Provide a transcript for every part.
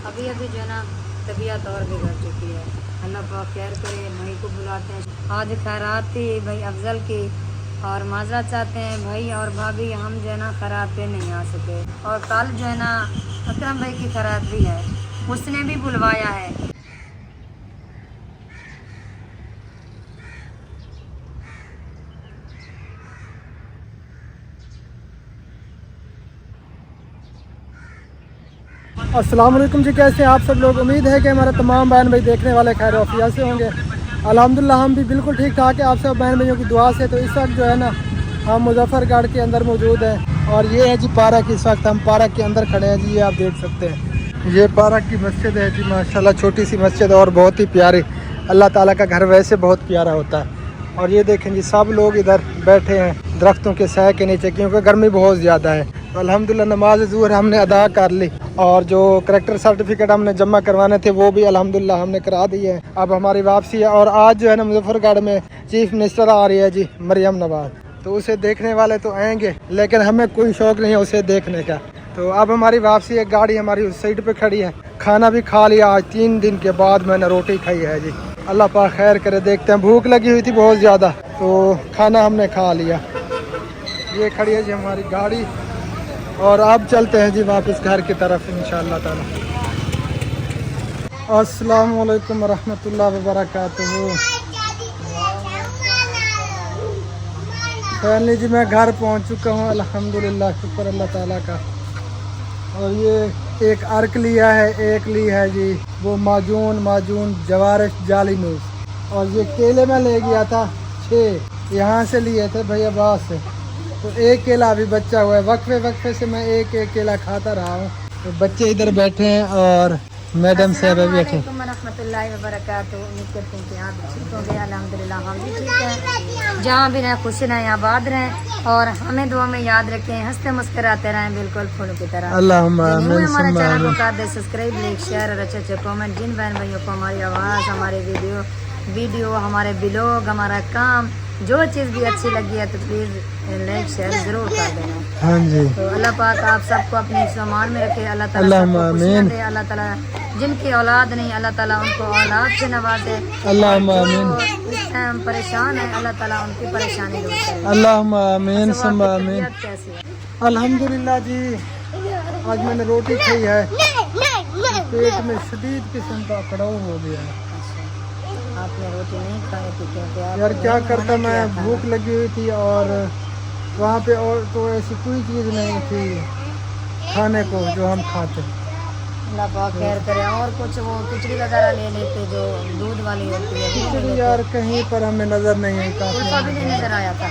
अभी अभी जो है ना तबीयत और बिगड़ चुकी है। अल्लाह पाक खैर करे। भाई को बुलाते हैं, आज खैरात थी भाई अफजल की, और माजरत चाहते हैं भाई और भाभी, हम जो है ना खैरात पे नहीं आ सके। और कल जो है ना अकरम भाई की खैरात भी है, उसने भी बुलवाया है। अस्सलाम वालेकुम जी, कैसे हैं आप सब लोग। उम्मीद है कि हमारा तमाम बहन भाई देखने वाले खैर वफिया से होंगे। अल्हम्दुलिल्लाह हम भी बिल्कुल ठीक ठाक है, आप सब बहन भाइयों की दुआ से। तो इस वक्त जो है ना हम मुजफ्फरगढ़ के अंदर मौजूद हैं, और ये है जी पार्क। इस वक्त हम पार्क के अंदर खड़े हैं जी, ये आप देख सकते हैं। ये पार्क की मस्जिद है जी, माशाल्लाह छोटी सी मस्जिद और बहुत ही प्यारी। अल्लाह ताला का घर वैसे बहुत प्यारा होता है। और ये देखें जी, सब लोग इधर बैठे हैं दरख्तों के साए के नीचे, क्योंकि गर्मी बहुत ज़्यादा है। तो अल्हम्दुलिल्लाह नमाज ज़ुहर हमने अदा कर ली, और जो करैक्टर सर्टिफिकेट हमने जमा करवाने थे वो भी अल्हम्दुलिल्लाह हमने करा दिए हैं। अब हमारी वापसी है, और आज जो है ना मुजफ्फरगढ़ में चीफ मिनिस्टर आ रही है जी, मरियम नवाज। तो उसे देखने वाले तो आएंगे, लेकिन हमें कोई शौक़ नहीं है उसे देखने का। तो अब हमारी वापसी है, गाड़ी हमारी उस साइड पे खड़ी है। खाना भी खा लिया, आज 3 दिन के बाद मैंने रोटी खाई है जी। अल्लाह पाक खैर करे, देखते हैं। भूख लगी हुई थी बहुत ज़्यादा, तो खाना हमने खा लिया। ये खड़ी है जी हमारी गाड़ी, और अब चलते हैं जी वापस घर की तरफ इंशाअल्लाह ताला। अस्सलाम वालेकुम रहमतुल्लाहि व बरकातुहू। फाइनली जी मैं घर पहुंच चुका हूँ, अल्हम्दुलिल्लाह, शुक्र अल्लाह ताला का। और ये एक अर्क लिया है, एक ली है जी वो माजून जवारिश जाली नूस। और ये केले में ले गया था 6, यहाँ से लिए थे भैया बास से। तो एक केला अभी बचा हुआ है, वक्फे से मैं एक केला खाता रहा हूँ। तो बच्चे इधर बैठे हैं और मैडम साहब बैठे हैं। रहमतुल्लाहि व बरकातुहू। उम्मीद करते हैं कि आप ठीक होंगे। अल्हम्दुलिल्लाह हम भी ठीक हैं। जहाँ भी रहें खुश रहें, आबाद रहें, और हमें दुआ में याद रखें, हंसते मुस्कुराते रहें, बिल्कुल फूलों की तरह। अल्लाहुम्मा आमीन। हमारे चैनल को कर दे सब्सक्राइब, लाइक, शेयर और अच्छे कमेंट। जिन बहन भाइयों को हमारी आवाज़, हमारे वीडियो, हमारे ब्लॉग, हमारा काम, जो चीज़ भी अच्छी लगी है तो प्लीज़ लाइक शेयर ज़रूर कर देना। हाँ जी। तो अल्लाह पाक आप सबको अपने सामान में रखे। अल्लाह ताला सबको खुशियां दे। अल्लाह ताला जिनकी औलाद नहीं, अल्लाह ताला उनको औलाद से नवाजे। अल्लाहुम्मा आमीन। इस टाइम परेशान है, अल्लाह ताला उनकी परेशानी दूर करे। अल्लाहुम्मा आमीन सुम्मा आमीन। तबीयत कैसी है? अल्हम्दुलिल्लाह जी, आज मैंने रोटी खाई है, पेट में शदीद किस्म का कड़ाव हो गया है। आपने रोटी नहीं खाई थी क्योंकि यार क्या करता, मैं भूख लगी हुई थी, और वहाँ पे और तो ऐसी कोई चीज़ नहीं थी खाने को जो हम खाते। अल्लाह पाक खैर करे। और कुछ वो खिचड़ी वगैरह ले लेते जो दूध वाली होती है। खिचड़ी यार कहीं पर हमें नज़र नहीं आई। उल्फा भी नहीं नजर आया था।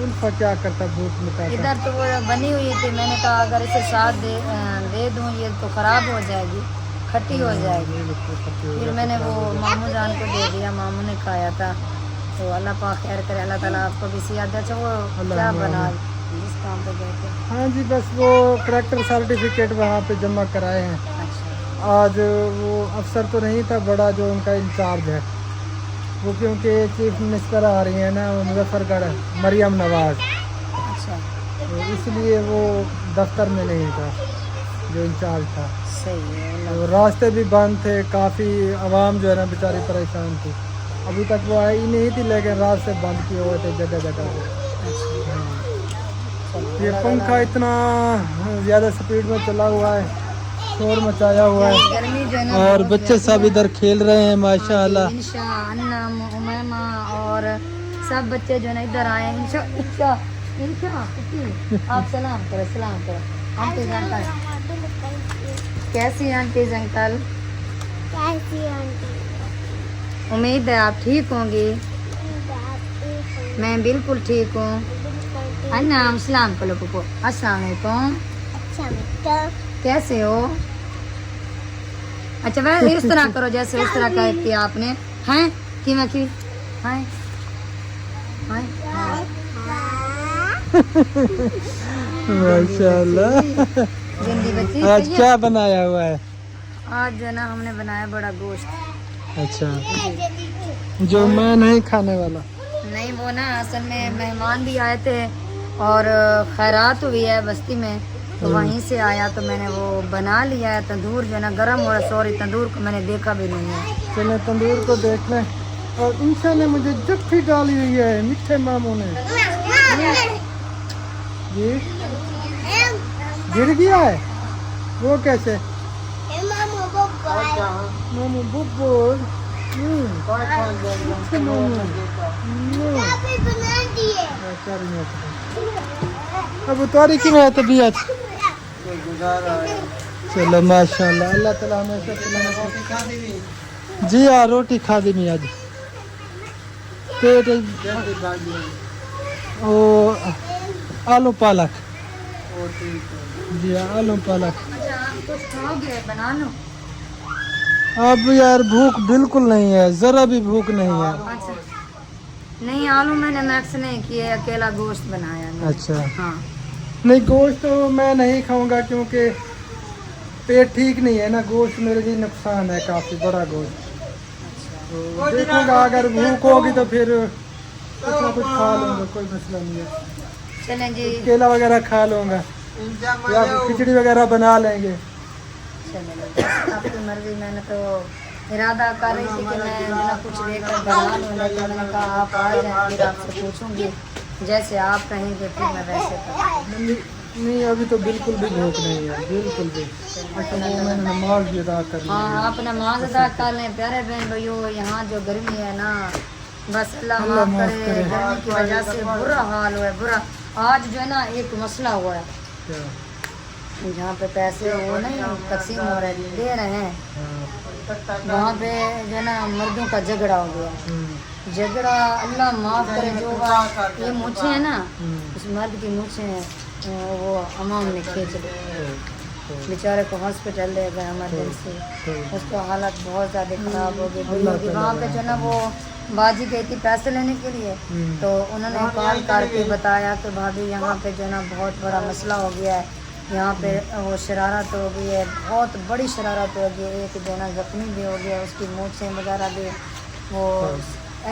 उल्फा क्या करता, भूख मिटाता। इधर तो वो बनी हुई थी, मैंने कहा अगर इसे साथ दे दूँ ये तो ख़राब हो जाएगी, खट्टी हो जाएगी। फिर मैंने वो मामू जान को दे दिया, मामू ने खाया था। तो अल्लाह पाक खैर करे, अल्लाह ताला आपको भी सियाद। अच्छा वो क्या बना जिस काम पे गए थे? हाँ जी, बस वो करैक्टर सर्टिफिकेट वहाँ पे जमा कराए हैं। अच्छा। आज वो अफसर तो नहीं था बड़ा जो उनका इंचार्ज है वो, क्योंकि चीफ मिनिस्टर आ रही है ना मुजफ्फरगढ़, मरियम नवाज। अच्छा, तो इसलिए वो दफ्तर में नहीं था जो इंचार्ज था। सही है। तो रास्ते भी बंद थे, काफ़ी आवाम जो है ना बेचारी परेशान थी। अभी तक वो आई नहीं थी, लेकिन रास्ते बंद किए हुए थे जगह जगह पे। ये पंखा इतना ज़्यादा स्पीड में चला हुआ है, शोर मचाया हुआ है, गर्मी जो है ना, और बच्चे सब इधर खेल रहे हैं माशाल्लाह। इंशा, अन्नम, उमैमा और सब बच्चे जो है ना इधर आए हैं। इंशा आप सलाम करो। आंटी अंकल कैसी हैं? आंटी अंकल उम्मीद है आप ठीक होंगी। मैं बिल्कुल ठीक हूँ। अन्नाम सलाम करो पुप्पो। अस्सलाम वालेकुम। कैसे हो? अच्छा वह इस तरह करो जैसे उस तरह का किया आपने। हैं कि मैं की हैं माशाल्लाह। जिंदी बच्ची आज क्या बनाया हुआ है? आज जो है ना हमने बनाया बड़ा गोश्त। अच्छा, जो मैं नहीं खाने वाला। नहीं वो ना असल में मेहमान भी आए थे और खैरात हुई है बस्ती में, तो वहीं से आया तो मैंने वो बना लिया है। तंदूर जो है ना गर्म हो रहा है, सॉरी तंदूर को मैंने देखा भी नहीं है। चले तंदूर को देख लें। और इंसान ने मुझे जफ्फी डाली हुई है मीठे मामू ने। जी गिर गया है वो कैसे? मामू बुब्बू अब उतारी की मैं तबीयत। चलो माशाल्लाह, अल्लाह ताला हमेशा सलामत। जी हाँ रोटी खा दी मैं आज। पेट ओ आलू पालक। जी हाँ आलू पालक। कुछ खाओगे बना लो। अब यार भूख बिल्कुल नहीं है, जरा भी भूख नहीं है। अच्छा नहीं आलू मैंने मैक्स नहीं किए, अकेला गोश्त बनाया मैंने। अच्छा हाँ नहीं गोश्त तो मैं नहीं खाऊंगा क्योंकि पेट ठीक नहीं है ना। गोश्त मेरे लिए नुकसान है काफ़ी बड़ा गोश्त। तो देखूंगा अगर भूख होगी तो फिर कुछ ना कुछ खा लूँगा, कोई मसला नहीं है। चलें जी केला वगैरह खा लूँगा या फिर खिचड़ी वगैरह बना लेंगे। चलें आपकी मर्जी। मैंने तो इरादा कर रही थी कि मैं जो ना कुछ लेकर बना लूँ, लेकिन मैंने कहा आप आ जाएं फिर आपसे पूछूंगी, जैसे आप कहेंगे फिर मैं वैसे करूँगी। नहीं अभी तो बिल्कुल भी भूख नहीं है, बिल्कुल भी। अच्छा वो मैंने नमाज भी अदा कर ली। हाँ आप नमाज अदा कर लें प्यारे बहन भाइयों। यहाँ जो गर्मी है ना बस अल्लाह माफ़ करे, गर्मी की वजह से बुरा हाल हुआ है बुरा। आज जो है ना एक मसला हुआ है क्या? जहाँ पे पैसे वो नहीं तकसीम हो रहे दे रहे हैं, वहाँ पे जो है ना मर्दों का झगड़ा हो गया। झगड़ा अल्लाह माफ़ करे जो ये मूछें है ना उस मर्द की मूछें वो अमाम ने खींच ली, बेचारे को हॉस्पिटल ले गए इमरजेंसी। उसका हालत बहुत ज़्यादा ख़राब हो गई। वहाँ पे जो है ना वो बाजी गई थी पैसे लेने के लिए, तो उन्होंने कॉल करके बताया कि भाभी यहाँ पे जो है ना बहुत बड़ा मसला हो गया है, यहाँ पे वो शरारत हो गई है, बहुत बड़ी शरारत हो गई है। एक जो है ना जख्मी भी हो गया, उसकी मूछें वगैरह भी वो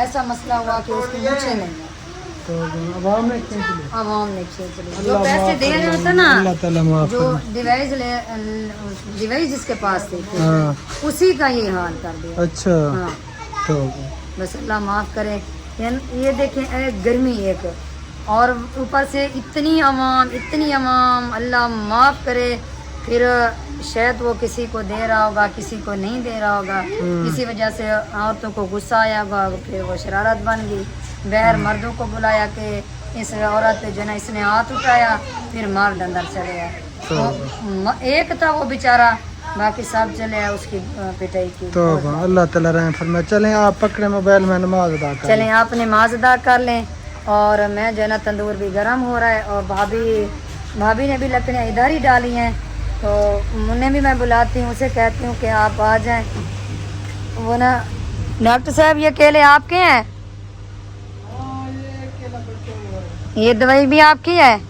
ऐसा मसला हुआ कि उसकी मूछें नहीं है तो आवाम ने खींच ली। आवाम ने खींच ली। जो पैसे दे रहे होते ना अल्लाह ताला माफ जो डिवाइस जिसके पास थी उसी का ये हाल कर दिया। अच्छा हाँ तो बस अल्लाह माफ़ करे। ये देखें गर्मी एक और ऊपर से इतनी अवाम अल्लाह माफ़ करे। फिर शायद वो किसी को दे रहा होगा, किसी को नहीं दे रहा होगा, किसी वजह से औरतों को गुस्सा आया होगा, फिर वो शरारत बन गई। बहर मर्दों को बुलाया कि इस औरत पे जो ना इसने हाथ उठाया, फिर मार अंदर चले गया। तो एक था वो बेचारा, बाकी सब चले आए उसकी पिटाई की। तो अल्लाह ताला रहम फरमाए। चलें आप पकड़े मोबाइल में नमाज अदा कर। चलें आप नमाज अदा कर लें। और मैं जो है ना तंदूर भी गर्म हो रहा है और भाभी ने भी लकड़ियाँ इधर ही डाली हैं, तो उन्हें भी मैं बुलाती हूँ, उसे कहती हूँ कि आप आ जाएं। वो ना डॉक्टर साहब ये केले आपके हैं? ये दवाई भी आपकी है?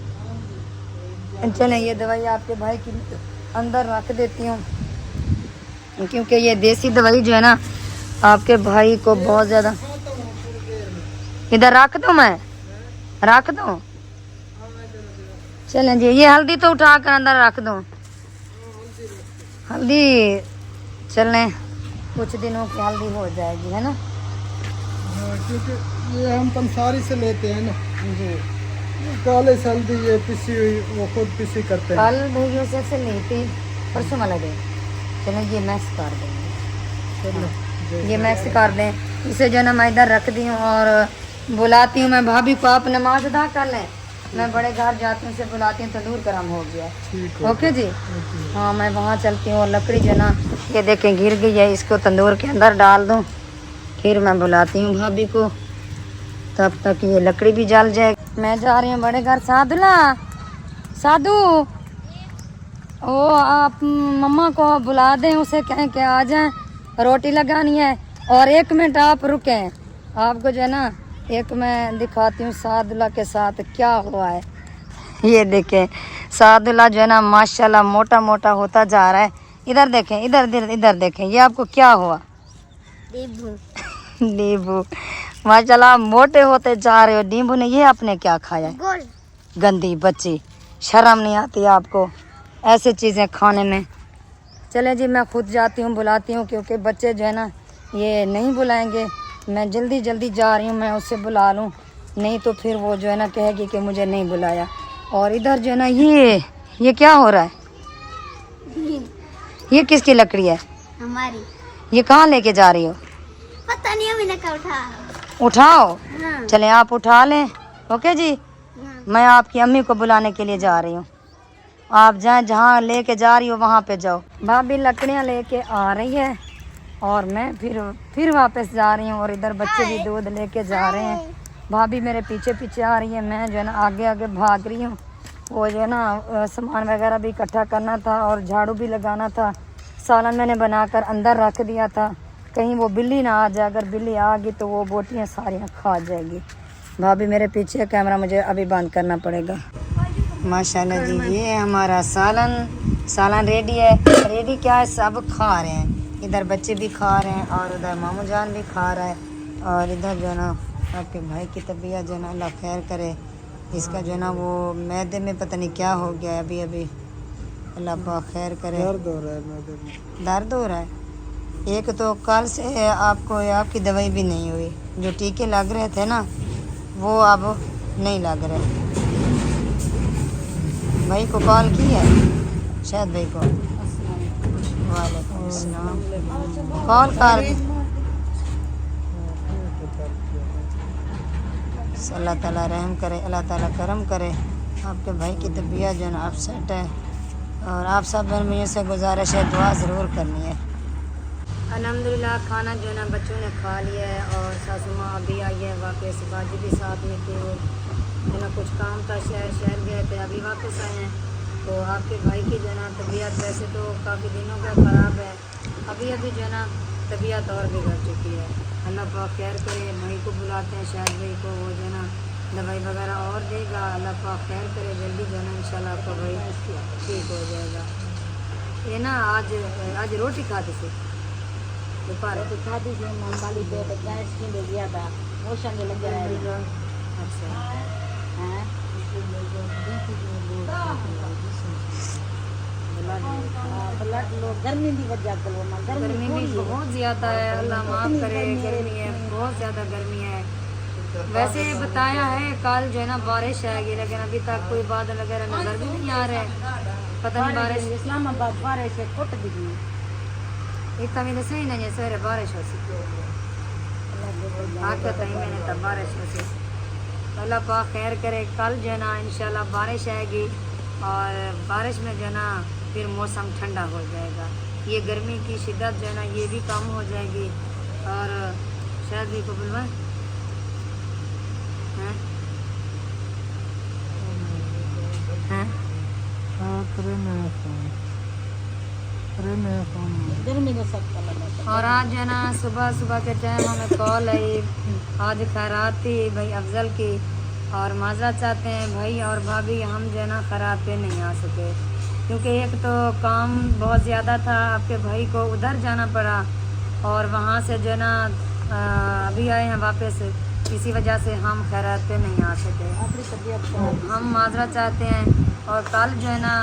चलें ये दवाई आपके भाई की अंदर रख देती हूँ, क्योंकि ये देसी दवाई जो है ना आपके भाई को बहुत ज़्यादा। इधर रख दूँ, मैं रख दूँ? चलें जी ये हल्दी तो उठा कर अंदर रख दूँ। हल्दी चलें कुछ दिनों की हल्दी हो जाएगी है ना, क्योंकि ये हम पंसारी से लेते हैं ना जी। काले हल्दी ये पिसी हुई वो खुद पिसी करते हैं। कल भैया से ली थी परसों वाला दिन। चलें ये मैक्स कर देंगे, ये मैक्स कर दें। इसे जो है ना मैं इधर रख दी हूँ और बुलाती हूँ मैं भाभी को, आप नमाज अदा कर लें। मैं बड़े घर जाती हूँ, उसे बुलाती हूँ, तंदूर गर्म हो गया है। ओके जी हाँ मैं वहाँ चलती हूँ। और लकड़ी जो ना ये देखें गिर गई है, इसको तंदूर के अंदर डाल दूँ, फिर मैं बुलाती हूँ भाभी को, तब तक ये लकड़ी भी जल जाए। मैं जा रही हूँ बड़े घर। साधु ओ आप मम्मा को बुला दें, उसे कहें कि आ जाएं, रोटी लगानी है। और 1 मिनट आप रुकें, आपको जो है ना एक मैं दिखाती हूँ सादुल्ला के साथ क्या हुआ है। ये देखें सादुल्ला जो है ना माशाल्लाह मोटा मोटा होता जा रहा है। इधर देखें, इधर देखें, ये आपको क्या हुआ? नींबू माशाल्लाह मोटे होते जा रहे हो। नींबू ने ये आपने क्या खाया है? गंदी बच्ची, शर्म नहीं आती आपको? ऐसे चीज़ें खाने में। चले जी, मैं खुद जाती हूँ, बुलाती हूँ, क्योंकि बच्चे जो है ना ये नहीं बुलाएंगे। मैं जल्दी जल्दी जा रही हूँ, मैं उससे बुला लूँ, नहीं तो फिर वो जो है ना कहेगी कि मुझे नहीं बुलाया। और इधर जो है ना ये क्या हो रहा है? ये किसकी लकड़ी है? हमारी। ये कहाँ लेके जा रही हो? पता नहीं, मैंने कहा उठाओ। हाँ। चले आप उठा लें। ओके जी, हाँ। मैं आपकी अम्मी को बुलाने के लिए जा रही हूँ। आप जाएं, जहाँ लेके जा रही हो वहाँ पे जाओ। भाभी लकड़ियाँ लेके आ रही है और मैं फिर वापस जा रही हूँ। और इधर बच्चे भी दूध लेके जा रहे हैं। भाभी मेरे पीछे पीछे आ रही है, मैं जो है ना आगे आगे भाग रही हूँ। वो जो है ना सामान वगैरह भी इकट्ठा करना था और झाड़ू भी लगाना था। सालन मैंने बनाकर अंदर रख दिया था, कहीं वो बिल्ली ना आ जाए। अगर बिल्ली आ गई तो वो बोटियाँ सारियाँ खा जाएगी। भाभी मेरे पीछे, कैमरा मुझे अभी बंद करना पड़ेगा। माशाल्लाह जी, ये हमारा सालन रेडी है। रेडी क्या है, सब खा रहे हैं। इधर बच्चे भी खा रहे हैं और उधर मामू जान भी खा रहा है। और इधर जो है ना आपके भाई की तबीयत जो है ना अल्लाह खैर करे, इसका जो है ना वो मैदे में पता नहीं क्या हो गया है अभी। अल्लाह पाक खैर करे। दर्द हो रहा है मैदे में। दर्द हो रहा है। एक तो कल से आपकी दवाई भी नहीं हुई, जो टीके लग रहे थे ना वो अब नहीं लग रहे। भाई को कॉल की है, शायद भाई को। वालेकुम अस्सलाम। कॉल कर। अल्लाह ताला रहम करे, अल्लाह ताला करम करे। आपके भाई की तबीयत जो है ना अपसेट है और आप सब बहन से गुजारिश है दुआ ज़रूर करनी है। अल्हम्दुलिल्लाह खाना जो है ना बच्चों ने खा लिया है और सासू माँ अभी आई है वापस। बाजी भी साथ में थे, वो जो ना कुछ काम था, शहर गए थे, अभी वापस आए हैं। तो आपके भाई की जो है ना तबीयत वैसे तो काफ़ी दिनों का ख़राब है, अभी जो है ना तबीयत और बिगड़ चुकी है। अल्लाह पाक खैर करे। भाई को बुलाते हैं, शायद भाई को, वो जो है ना दवाई वगैरह और देगा। अल्लाह पाक खैर करे, जल्दी जो है ना इंशाल्लाह आपका भाई ठीक हो जाएगा। ये ना आज रोटी खाते थे दोपहर खाती थी वाली पेट गैस की ले गया था, वो संग लग गया। अच्छा। ब्लड लो, गर्मी की वजह से गर्मी भी बहुत ज़्यादा है, अल्लाह माफ़ करे। गर्मी है, बहुत ज़्यादा गर्मी है। वैसे बताया है कल जो है ना बारिश आएगी, लेकिन अभी तक कोई बादल वगैरह नजर भी नहीं आ रहा है। पता नहीं बारिश इस्लामाबाद बारिश से कुट दी इतना भी सही नहीं है, सवेरे बारिश हो सी आके कहीं मैंने तब बारिश हो सी। अल्लाह पाक खैर करे। कल जो है ना इंशाल्लाह बारिश आएगी और बारिश में जो है ना फिर मौसम ठंडा हो जाएगा। ये गर्मी की शिद्दत जो है ना ये भी कम हो जाएगी। और शायद भी को बुलवा गर्मी का सब लगा। और आज जो है ना सुबह के टाइम हमें कॉल आई, आज खैरात थी भाई अफजल की, और माजरत चाहते हैं भाई और भाभी, हम जो है ना खैरात पे नहीं आ सके क्योंकि एक तो काम बहुत ज़्यादा था, आपके भाई को उधर जाना पड़ा और वहाँ से जो है ना अभी आए हैं वापस, इसी वजह से हम खैरात पे नहीं आ सके। हम माजरत चाहते हैं। और कल जो है ना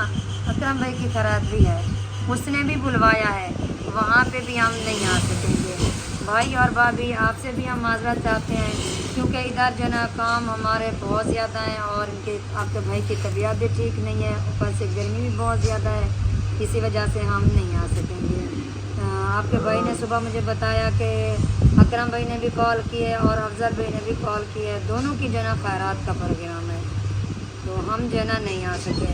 अकरम भाई की खैरात भी है, उसने भी बुलवाया है, वहाँ पे भी हम नहीं आ सकेंगे। भाई और भाभी आपसे भी हम माजरत चाहते हैं क्योंकि इधर जो है ना काम हमारे बहुत ज़्यादा हैं और इनके आपके भाई की तबीयत भी ठीक नहीं है, ऊपर से गर्मी भी बहुत ज़्यादा है, इसी वजह से हम नहीं आ सकेंगे। आपके भाई ने सुबह मुझे बताया कि अकरम भाई ने भी कॉल की है और अफजल भाई ने भी कॉल की है, दोनों की जो है ना खैरात का प्रोग्राम है, तो हम जो है ना नहीं आ सके।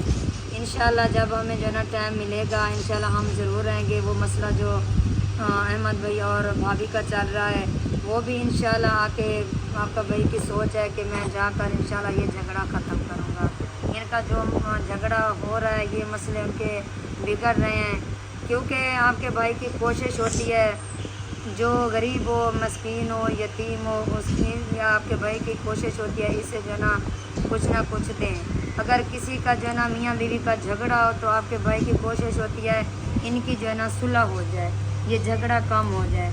इंशाल्लाह जब हमें जो है ना टाइम मिलेगा इंशाल्लाह हम ज़रूर आएंगे। वो मसला जो अहमद भाई और भाभी का चल रहा है वो भी इंशाल्लाह आके, आपका भाई की सोच है कि मैं जाकर इंशाल्लाह ये झगड़ा ख़त्म करूँगा। इनका जो झगड़ा हो रहा है, ये मसले उनके बिगड़ रहे हैं क्योंकि आपके भाई की कोशिश होती है जो गरीब हो, मस्कीन हो, यतीम हो, उसकी या आपके भाई की कोशिश होती है इसे जो ना कुछ दें। अगर किसी का जो है ना मियाँ बीवी का झगड़ा हो तो आपके भाई की कोशिश होती है इनकी जो है ना सुलह हो जाए, ये झगड़ा कम हो जाए।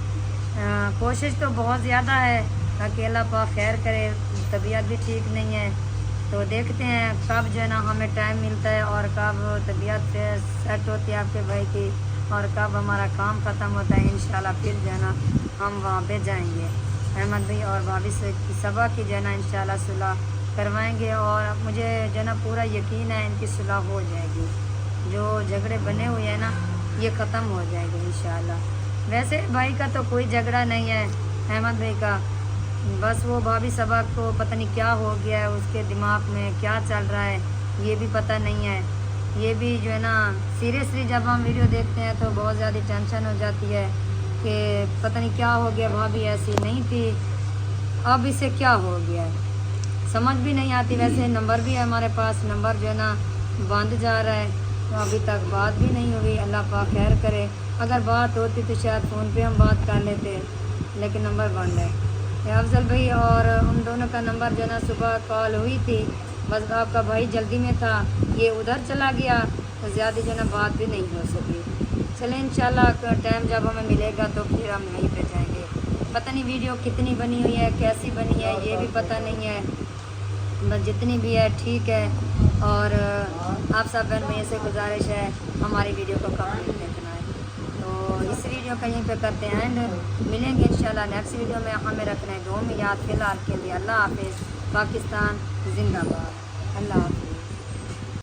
कोशिश तो बहुत ज़्यादा है ताकि अल्लाह पाक खैर करे, तबीयत भी ठीक नहीं है तो देखते हैं कब जो है ना हमें टाइम मिलता है और कब तबीयत सेट होती है आपके भाई की और कब हमारा काम ख़त्म होता है। इंशाल्लाह फिर जो है ना हम वहाँ पे जाएंगे। अहमद भाई और भाभी से की सबा की जो है ना इंशाल्लाह सुलह करवाएंगे और मुझे जो है ना पूरा यकीन है इनकी सुलह हो जाएगी। जो झगड़े बने हुए हैं ना ये ख़त्म हो जाएंगे इंशाल्लाह। वैसे भाई का तो कोई झगड़ा नहीं है अहमद भाई का, बस वो भाभी सबा को पता नहीं क्या हो गया है, उसके दिमाग में क्या चल रहा है ये भी पता नहीं है। ये भी जो है ना सीरियसली जब हम वीडियो देखते हैं तो बहुत ज़्यादा टेंशन हो जाती है कि पता नहीं क्या हो गया, भाभी ऐसी नहीं थी अब इसे क्या हो गया है, समझ भी नहीं आती। वैसे नंबर भी है हमारे पास, नंबर जो है ना बंद जा रहा है तो अभी तक बात भी नहीं हुई। अल्लाह पाक खैर करे, अगर बात होती तो शायद फ़ोन पे हम बात कर लेते, लेकिन नंबर बंद है। ये अफजल भाई और उन दोनों का नंबर जो है ना सुबह कॉल हुई थी, बस आपका भाई जल्दी में था, ये उधर चला गया तो ज़्यादा जो है ना बात भी नहीं हो सकी। चलें इंशाल्लाह टाइम जब हमें मिलेगा तो फिर हम यहीं पे जाएंगे। पता नहीं वीडियो कितनी बनी हुई है, कैसी बनी है ये भी पता नहीं है, बस जितनी भी है ठीक है। और आप सब बहन भैया से गुजारिश है हमारी वीडियो को कमेंट देखना है। तो इस वीडियो का यहीं पे करते हैं एंड मिलेंगे इंशाल्लाह नेक्स्ट वीडियो में। हमें रखना है दुआ में याद। फ़िलहाल के लिए अल्लाह हाफिज़। पाकिस्तान जिंदाबाद। अल्लाह हाफिज़।